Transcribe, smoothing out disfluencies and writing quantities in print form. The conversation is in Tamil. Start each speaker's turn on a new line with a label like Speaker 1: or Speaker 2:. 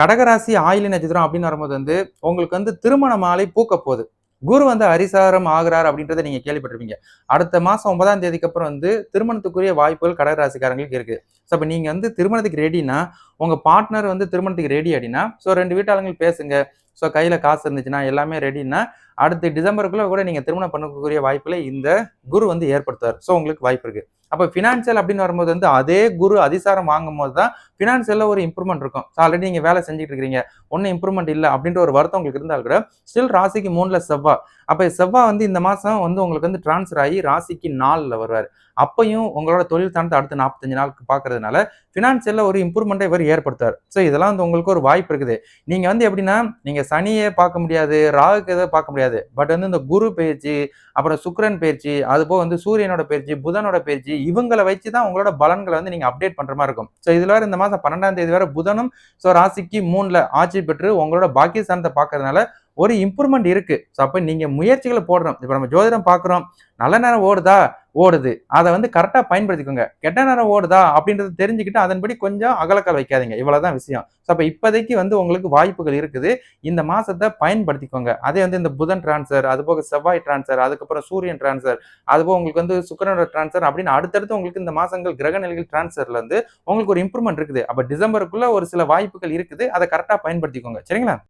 Speaker 1: கடகராசி ஆயிலி நட்சத்திரம் அப்படின்னு வரும்போது உங்களுக்கு திருமண மாலை பூக்க போகுது. குரு அரிசாரம் ஆகுறார் அப்படின்றத நீங்க கேள்விப்பட்டிருப்பீங்க. அடுத்த மாசம் 9ஆம் தேதிக்கு அப்புறம் திருமணத்துக்குரிய வாய்ப்புகள் கடகராசிக்காரங்களுக்கு இருக்கு. ஸோ அப்ப நீங்க திருமணத்துக்கு ரெடின்னா, உங்க பார்ட்னர் திருமணத்துக்கு ரெடி அப்படின்னா, ஸோ 2 வீட்டாளுங்க பேசுங்க. ஸோ கையில காசு இருந்துச்சுன்னா, எல்லாமே ரெடின்னா, அடுத்து டிசம்பருக்குள்ள கூட நீங்க திருமணம் பண்ணக்கூடிய வாய்ப்புகளை இந்த குரு ஏற்படுத்துவார். ஸோ உங்களுக்கு வாய்ப்பு இருக்கு. அப்ப பினான்சியல் அப்படின்னு வரும்போது அதே குரு அதிசாரம் வாங்கும்போது தான் பினான்சியல்ல ஒரு இம்ப்ரூவ்மெண்ட் இருக்கும். ஆல்ரெடி நீங்க வேலை செஞ்சுட்டு இருக்கீங்க. ஒன்னும் இம்ப்ரூவ்மெண்ட் இல்ல அப்படின்ற ஒரு வருத்தம் உங்களுக்கு இருந்தால் கூட, ஸ்டில் ராசிக்கு 3ல செவ்வா. அப்ப செவ்வா இந்த மாசம் உங்களுக்கு டிரான்ஸ்ஃபர் ஆகி ராசிக்கு 4ல வருவாரு. அப்பயும் உங்களோட தொழில் சார்ந்து அடுத்த 45 நாளுக்கு பார்க்கறதுனால, பினான்சியல்ல ஒரு இம்ப்ரூவ்மெண்ட்டை இவர் ஏற்படுத்துவார். ஸோ இதெல்லாம் உங்களுக்கு ஒரு வாய்ப்பு இருக்குது. நீங்க எப்படின்னா, நீங்க சனியே பார்க்க முடியாது, ராகு கேதுவ பார்க்க முடியாது. பட் இந்த குரு பெயர்ச்சி, அப்புறம் சுக்கிரன் பெயர்ச்சி, அதுபோக சூரியனோட பெயர்ச்சி, புதனோட பெயர்ச்சி இவங்கள வச்சு தான் உங்களோட பலன்கள நீங்க அப்டேட் பண்ற மாரி இருக்கும். ஸோ இதுல வேற இந்த மாசம் 12ஆம் தேதி வரை புதனும் ராசிக்கு 3ல ஆட்சி பெற்று உங்களோட பாக்கியஸ்தானத்த பார்க்கறதுனால ஒரு இம்ப்ரூவ்மெண்ட் இருக்கு. ஸோ அப்ப நீங்க முயற்சிகள போடணும். இப்ப நம்ம ஜோதிடம் பார்க்கிறோம். நல்ல நேரம் ஓடுதா? ஓடுது. அத கரெக்ட்டா பயன்படுத்திக்கோங்க. கெட்ட நேரம் ஓடுதா? அப்படின்றத தெரிஞ்சுக்கிட்டு அதன்படி கொஞ்சம் அகலக்கால் வைக்காதீங்க. இவ்வளவுதான் விஷயம். ஸோ அப்ப இப்போதைக்கு உங்களுக்கு வாய்ப்புகள் இருக்குது. இந்த மாசத்த பயன்படுத்திக்கோங்க. அதே இந்த புதன் டிரான்ஸ்ஃபர், அதுபோக செவ்வாய் டிரான்ஸ்ஃபர், அதுக்கப்புறம் சூரியன் டிரான்ஸ்ஃபர், அதுபோக உங்களுக்கு சுக்கிரனோட டிரான்ஸ்ஃபர் அப்படின்னு அடுத்தடுத்து உங்களுக்கு இந்த மாசங்கள் கிரக நிலைகள் டிரான்ஸ்ஃபர்ல உங்களுக்கு ஒரு இம்ப்ரூவ்மெண்ட் இருக்குது. அப்ப டிசம்பருக்குள்ள ஒரு சில வாய்ப்புகள் இருக்குது. அத கரெக்ட்டா பயன்படுத்திக்கோங்க. சரிங்களா?